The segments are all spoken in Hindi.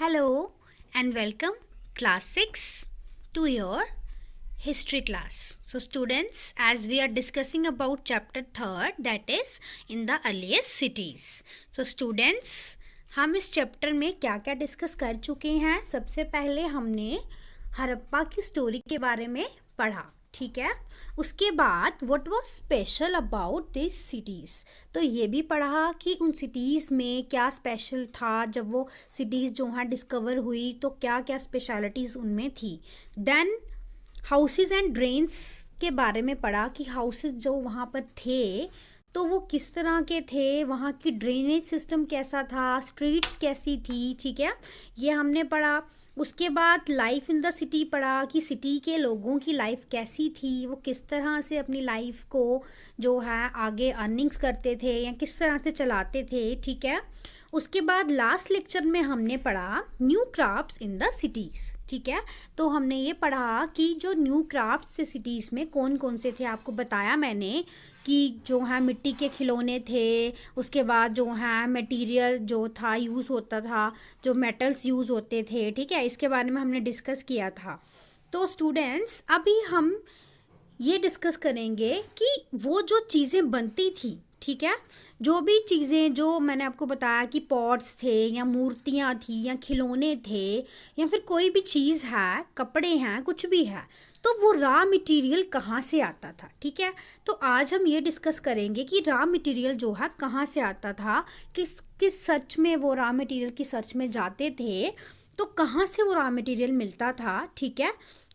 Hello and welcome class 6 to your history class. So students, as we are discussing about chapter 3rd, that is in the earliest cities. So students, हम इस चैप्टर में क्या क्या डिस्कस कर चुके हैं। सबसे पहले हमने हड़प्पा की स्टोरी के बारे में पढ़ा, ठीक है। उसके बाद what was special about this cities, तो ये भी पढ़ा कि उन सिटीज़ में क्या स्पेशल था। जब वो सिटीज़ जो हैं डिस्कवर हुई तो क्या क्या स्पेशलिटीज़ उनमें थी। देन हाउसेस एंड ड्रेन्स के बारे में पढ़ा कि हाउसेस जो वहाँ पर थे तो वो किस तरह के थे, वहाँ की ड्रेनेज सिस्टम कैसा था, स्ट्रीट्स कैसी थी, ठीक है, ये हमने पढ़ा। उसके बाद लाइफ इन द सिटी पढ़ा कि सिटी के लोगों की लाइफ कैसी थी, वो किस तरह से अपनी लाइफ को जो है आगे अर्निंग्स करते थे या किस तरह से चलाते थे, ठीक है। उसके बाद लास्ट लेक्चर में हमने पढ़ा new crafts in the cities, ठीक है। तो हमने ये पढ़ा कि जो न्यू क्राफ्ट्स से सिटीज़ में कौन कौन से थे। आपको बताया मैंने कि जो है मिट्टी के खिलौने थे, उसके बाद जो है मटेरियल जो था यूज़ होता था, जो मेटल्स यूज़ होते थे, ठीक है, इसके बारे में हमने डिस्कस किया था। तो स्टूडेंट्स, अभी हम ये डिस्कस करेंगे कि वो जो चीज़ें बनती थी, ठीक है, जो भी चीज़ें जो मैंने आपको बताया कि पॉट्स थे या मूर्तियाँ थी या खिलौने थे या फिर कोई भी चीज़ है, कपड़े हैं, कुछ भी है, तो वो रॉ मटेरियल कहाँ से आता था, ठीक है। तो आज हम ये डिस्कस करेंगे कि रॉ मटेरियल जो है कहाँ से आता था, किस सर्च में वो रॉ मटेरियल की सर्च में जाते थे, तो कहाँ से वो रॉ मटेरियल मिलता था, ठीक है।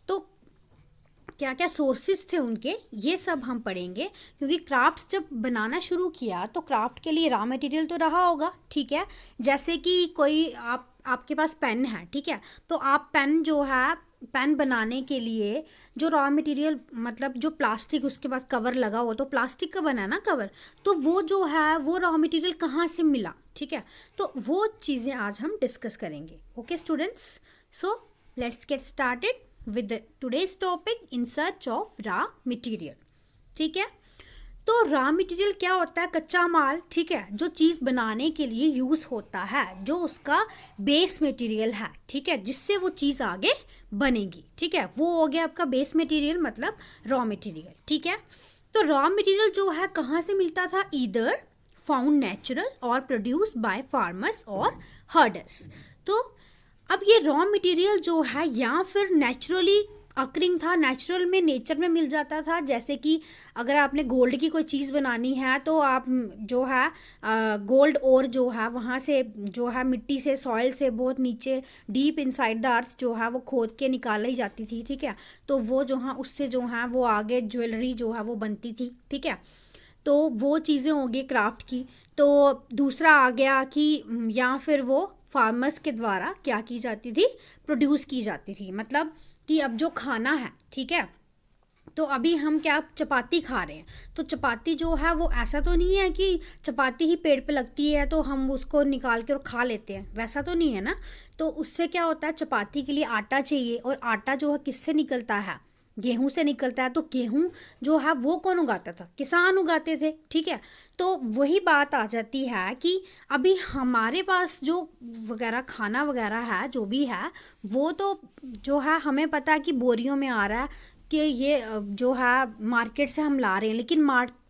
तो क्या क्या सोर्सेज थे उनके, ये सब हम पढ़ेंगे। क्योंकि क्राफ्ट्स जब बनाना शुरू किया तो क्राफ्ट के लिए रॉ मटेरियल तो रहा होगा, ठीक है। जैसे कि कोई आपके पास पेन है, ठीक है, तो आप पेन जो है, पेन बनाने के लिए जो रॉ मटेरियल मतलब जो प्लास्टिक उसके पास कवर लगा हो, तो प्लास्टिक का बना ना कवर, तो वो जो है वो रॉ मटेरियल कहाँ से मिला, ठीक है। तो वो चीज़ें आज हम डिस्कस करेंगे। Okay students, so let's get started with today's topic in search of raw material, ठीक है। तो रॉ मटेरियल क्या होता है? कच्चा माल, ठीक है, जो चीज़ बनाने के लिए यूज़ होता है, जो उसका बेस मटेरियल है, ठीक है, जिससे वो चीज़ आगे बनेगी, ठीक है, वो हो गया आपका बेस मटेरियल मतलब रॉ मटेरियल, ठीक है। तो रॉ मटेरियल जो है कहाँ से मिलता था? ईदर फाउंड नेचुरल और प्रोड्यूस बाय फार्मर्स और हर्डर्स। तो अब ये रॉ मटेरियल जो है या फिर नेचुरली अकरिंग था, नेचुरल में नेचर में मिल जाता था। जैसे कि अगर आपने गोल्ड की कोई चीज़ बनानी है तो आप जो है गोल्ड और जो है वहाँ से जो है मिट्टी से, सॉइल से बहुत नीचे डीप इनसाइड द अर्थ जो है वो खोद के निकाली जाती थी, ठीक है। तो वो जो है उससे जो है वो आगे ज्वेलरी जो है वो बनती थी, ठीक है। तो वो चीज़ें होंगी क्राफ्ट की। तो दूसरा आ गया कि या फिर वो फार्मर्स के द्वारा क्या की जाती थी? प्रोड्यूस की जाती थी। मतलब कि अब जो खाना है, ठीक है, तो अभी हम क्या चपाती खा रहे हैं, तो चपाती जो है वो ऐसा तो नहीं है कि चपाती ही पेड़ पे लगती है तो हम उसको निकाल के और खा लेते हैं, वैसा तो नहीं है ना। तो उससे क्या होता है, चपाती के लिए आटा चाहिए, और आटा जो है किससे निकलता है? गेहूं से निकलता है। तो गेहूं जो है वो कौन उगाता था? किसान उगाते थे, ठीक है। तो वही बात आ जाती है कि अभी हमारे पास जो वगैरह खाना वगैरह है, जो भी है, वो तो जो है हमें पता है कि बोरियों में आ रहा है कि ये जो है मार्केट से हम ला रहे हैं, लेकिन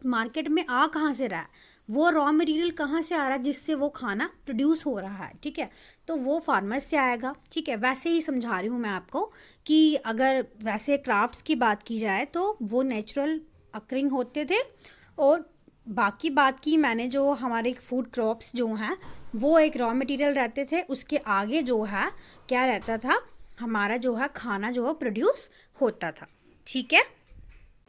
मार्केट में आ कहाँ से रहा है? वो रॉ मटेरियल कहाँ से आ रहा है जिससे वो खाना प्रोड्यूस हो रहा है, ठीक है। तो वो फार्मर्स से आएगा, ठीक है। वैसे ही समझा रही हूँ मैं आपको कि अगर वैसे क्राफ्ट्स की बात की जाए तो वो नेचुरल अकरिंग होते थे। और बाकी बात की मैंने, जो हमारे फूड क्रॉप्स जो हैं वो एक रॉ मटेरियल रहते थे, उसके आगे जो है क्या रहता था? हमारा जो है खाना जो है प्रोड्यूस होता था, ठीक है।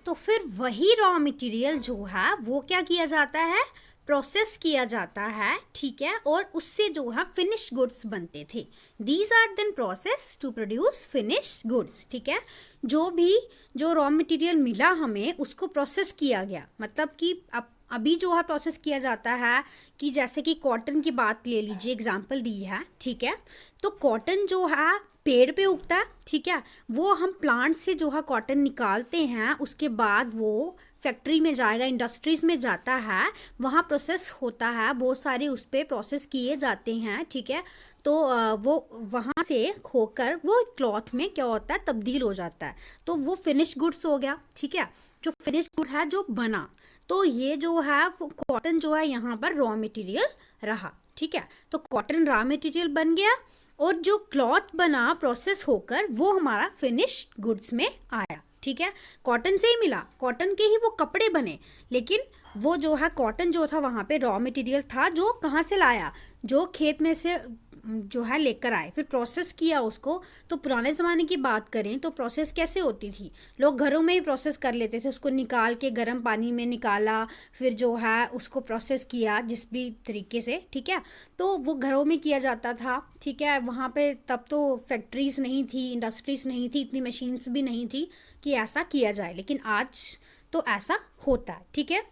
तो फिर वही रॉ मटेरियल जो है वो क्या किया जाता है? प्रोसेस किया जाता है, ठीक है, और उससे जो है फिनिश गुड्स बनते थे। These are then process to produce finish goods, ठीक है। जो रॉ मटेरियल मिला हमें उसको प्रोसेस किया गया, मतलब कि अब अभी जो है प्रोसेस किया जाता है कि जैसे कि कॉटन की बात ले लीजिए, एग्जांपल दी है, ठीक है। तो कॉटन जो है पेड़ पे उगता है, ठीक है। वो हम प्लांट से जो है कॉटन निकालते हैं, उसके बाद वो फैक्ट्री में जाएगा, इंडस्ट्रीज में जाता है, वहाँ प्रोसेस होता है, बहुत सारे उस पर प्रोसेस किए जाते हैं, ठीक है। तो वो वहाँ से होकर वो क्लॉथ में क्या होता है, तब्दील हो जाता है, तो वो फिनिश गुड्स हो गया, ठीक है। जो फिनिश गुड है जो बना, तो ये जो है कॉटन जो है यहाँ पर रॉ मटेरियल रहा, ठीक है। तो कॉटन रॉ मटेरियल बन गया और जो क्लॉथ बना प्रोसेस होकर वो हमारा फिनिश गुड्स में आया, ठीक है। कॉटन से ही मिला, कॉटन के ही वो कपड़े बने, लेकिन वो जो है कॉटन जो था वहाँ पे रॉ मटेरियल था, जो कहाँ से लाया, जो खेत में से जो है लेकर आए, फिर प्रोसेस किया उसको। तो पुराने ज़माने की बात करें तो प्रोसेस कैसे होती थी, लोग घरों में ही प्रोसेस कर लेते थे, उसको निकाल के गर्म पानी में निकाला, फिर जो है उसको प्रोसेस किया जिस भी तरीके से, ठीक है। तो वो घरों में किया जाता था, ठीक है। वहाँ पे तब तो फैक्ट्रीज नहीं थी, इंडस्ट्रीज नहीं थी, इतनी मशीन्स भी नहीं थी कि ऐसा किया जाए, लेकिन आज तो ऐसा होता है, ठीक है।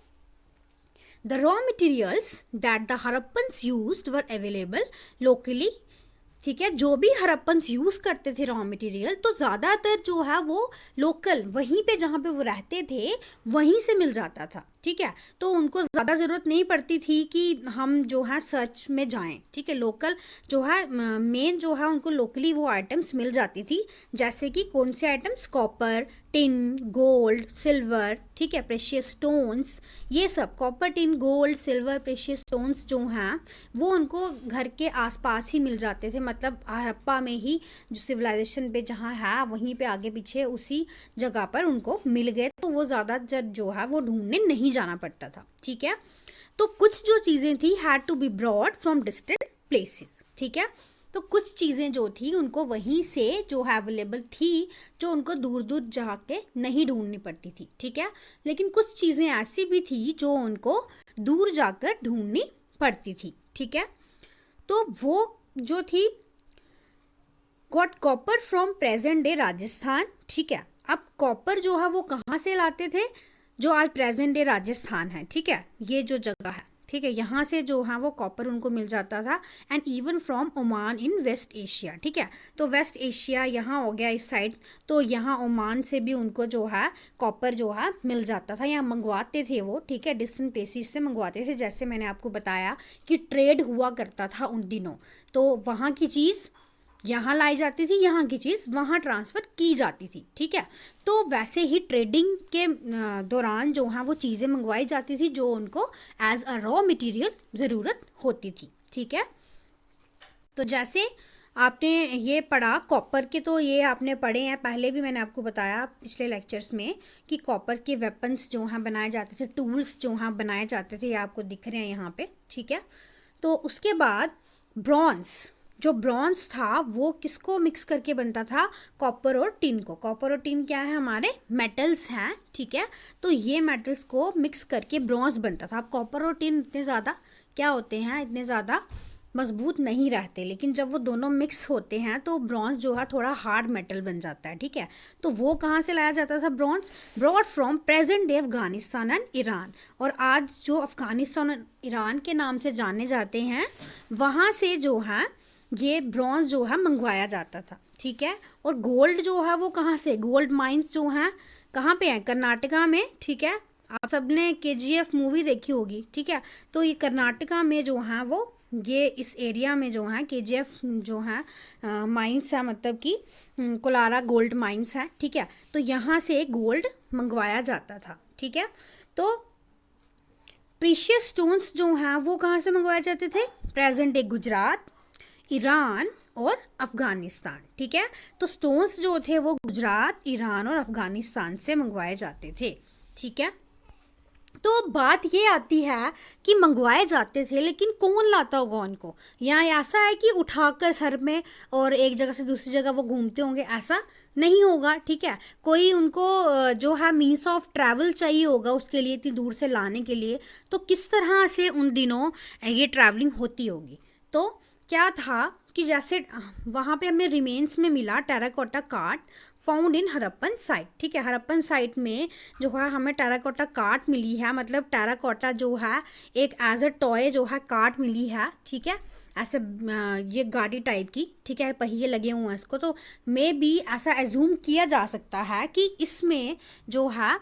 The raw materials that the Harappans used were available locally, ठीक है। जो भी हरप्पन्स यूज़ करते थे रॉ मटेरियल, तो ज़्यादातर जो है वो लोकल, वहीं पे जहाँ पे वो रहते थे वहीं से मिल जाता था, ठीक है। तो उनको ज़्यादा ज़रूरत नहीं पड़ती थी कि हम जो है सर्च में जाएं, ठीक है। लोकल जो है मेन जो है उनको लोकली वो आइटम्स मिल जाती थी, जैसे कि कौन से items, copper, tin, gold, silver, ठीक है, प्रेशियस स्टोन्स, ये सब copper, tin, gold, silver, precious stones जो हैं वो उनको घर के आसपास ही मिल जाते थे, मतलब हड़प्पा में ही जो सिविलाइजेशन पे जहाँ है वहीं पे आगे पीछे उसी जगह पर उनको मिल गए, तो वो ज़्यादा जो है वो ढूंढने नहीं जाना पड़ता था, ठीक है। तो कुछ जो चीज़ें थी had to be brought from distant places, ठीक है। तो कुछ चीज़ें जो थी उनको वहीं से जो है अवेलेबल थी, जो उनको दूर दूर जाके नहीं ढूंढनी पड़ती थी, ठीक है। लेकिन कुछ चीज़ें ऐसी भी थी जो उनको दूर जाकर ढूंढनी पड़ती थी, ठीक है। तो वो जो थी got copper from present day Rajasthan, ठीक है। अब कॉपर जो है वो कहाँ से लाते थे, जो आज प्रेजेंट डे राजस्थान है, ठीक है, ये जो जगह है, ठीक है, यहाँ से जो है वो कॉपर उनको मिल जाता था। And even from Oman in West Asia, ठीक है। तो वेस्ट एशिया यहाँ हो गया इस साइड, तो यहाँ ओमान से भी उनको जो है कॉपर जो है मिल जाता था, यहाँ मंगवाते थे वो, ठीक है, डिस्टेंट प्लेसेस से मंगवाते थे। जैसे मैंने आपको बताया कि ट्रेड हुआ करता था उन दिनों, तो वहाँ की चीज़ यहाँ लाई जाती थी, यहाँ की चीज़ वहाँ ट्रांसफ़र की जाती थी, ठीक है। तो वैसे ही ट्रेडिंग के दौरान जो है वो चीज़ें मंगवाई जाती थी जो उनको एज अ रॉ मटेरियल ज़रूरत होती थी, ठीक है। तो जैसे आपने ये पढ़ा कॉपर के, तो ये आपने पढ़े हैं, पहले भी मैंने आपको बताया पिछले लेक्चर्स में कि कॉपर के वेपन्स जो हैं बनाए जाते थे, टूल्स जो हैं बनाए जाते थे, ये आपको दिख रहे हैं यहाँ पे, ठीक है। तो उसके बाद ब्रॉन्ज, जो ब्रॉन्ज था वो किसको मिक्स करके बनता था, कॉपर और टिन को। कॉपर और टिन क्या है, हमारे मेटल्स हैं, ठीक है। तो ये मेटल्स को मिक्स करके ब्रॉन्ज बनता था। अब कॉपर और टिन इतने ज़्यादा क्या होते हैं, इतने ज़्यादा मजबूत नहीं रहते, लेकिन जब वो दोनों मिक्स होते हैं तो ब्रॉन्ज जो है थोड़ा हार्ड मेटल बन जाता है, ठीक है। तो वो कहाँ से लाया जाता था bronze, broad from present day Afghanistan and Iran. और आज जो अफगानिस्तान और ईरान के नाम से जाने जाते हैं, वहाँ से जो है ये ब्रॉन्ज जो है मंगवाया जाता था, ठीक है। और गोल्ड जो है वो कहाँ से, गोल्ड माइंस जो हैं कहाँ पे हैं, कर्नाटका में, ठीक है। आप सबने KGF मूवी देखी होगी, ठीक है। तो ये कर्नाटका में जो है वो ये इस एरिया में जो है KGF जो है माइंस है, मतलब कि कोलारा गोल्ड माइंस है, ठीक है। तो यहाँ से गोल्ड मंगवाया जाता था, ठीक है। तो प्रीशियस स्टोन्स जो हैं वो कहाँ से मंगवाए जाते थे, प्रेजेंट डे गुजरात, ईरान और अफ़गानिस्तान, ठीक है। तो स्टोन्स जो थे वो गुजरात, ईरान और अफ़गानिस्तान से मंगवाए जाते थे, ठीक है। तो बात ये आती है कि मंगवाए जाते थे, लेकिन कौन लाता होगा उनको, यहाँ ऐसा है कि उठाकर सर में और एक जगह से दूसरी जगह वो घूमते होंगे, ऐसा नहीं होगा, ठीक है। कोई उनको जो है मीन्स ऑफ ट्रैवल चाहिए होगा उसके लिए, इतनी दूर से लाने के लिए। तो किस तरह से उन दिनों ये ट्रैवलिंग होती होगी, तो क्या था कि जैसे वहाँ पे हमें रिमेन्स में मिला terracotta cart found in Harappan site, ठीक है। हड़प्पन साइट में जो है हमें टेराकोटा कार्ट मिली है, मतलब टेराकोटा जो है एक एज अ टॉय जो है कार्ट मिली है, ठीक है। ऐसे ये गाड़ी टाइप की, ठीक है, पहिए लगे हुए हैं इसको, तो मे बी ऐसा एज्यूम किया जा सकता है कि इसमें जो है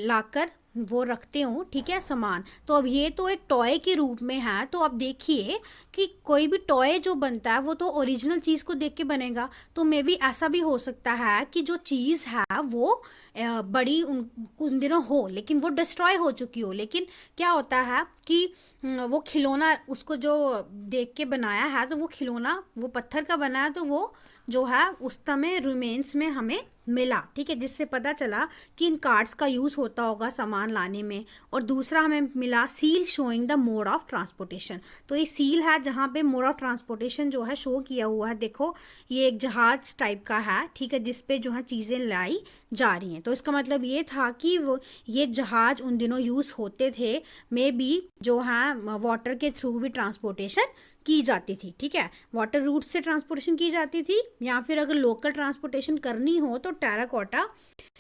लाकर वो रखते हो, ठीक है, सामान। तो अब ये तो एक टॉय के रूप में है, तो अब देखिए कि कोई भी टॉय जो बनता है वो तो ओरिजिनल चीज़ को देख के बनेगा, तो मे बी ऐसा भी हो सकता है कि जो चीज़ है वो बड़ी उन दिनों हो, लेकिन वो डिस्ट्रॉय हो चुकी हो। लेकिन क्या होता है कि वो खिलौना उसको जो देख के बनाया है, तो वो खिलौना वो पत्थर का बना है, तो वो जो है उस समय रिमेन्स में हमें मिला, ठीक है, जिससे पता चला कि इन कार्ड्स का यूज़ होता होगा सामान लाने में। और दूसरा हमें मिला seal showing the mode of transportation, तो ये सील है जहाँ पे मोड ऑफ ट्रांसपोर्टेशन जो है शो किया हुआ है। देखो ये एक जहाज टाइप का है, ठीक है, जिसपे जो है चीज़ें लाई जा रही हैं। तो इसका मतलब ये था कि वो ये जहाज उन दिनों यूज़ होते थे, मे बी जो है वाटर के थ्रू भी ट्रांसपोर्टेशन की जाती थी, ठीक है, वाटर रूट से ट्रांसपोर्टेशन की जाती थी, या फिर अगर लोकल ट्रांसपोर्टेशन करनी हो तो टेराकोटा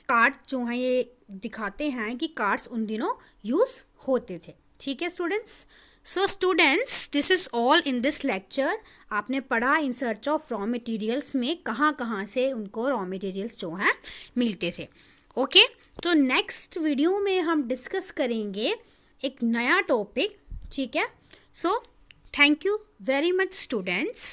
कार्ड जो हैं ये दिखाते हैं कि कार्ड्स उन दिनों यूज़ होते थे, ठीक है students. So students, this is all in this lecture. आपने पढ़ा in search of raw materials में कहाँ कहाँ से उनको रॉ मटेरियल्स जो हैं मिलते थे। ओके, तो नेक्स्ट वीडियो में हम डिस्कस करेंगे एक नया टॉपिक, ठीक है। सो thank you very much students.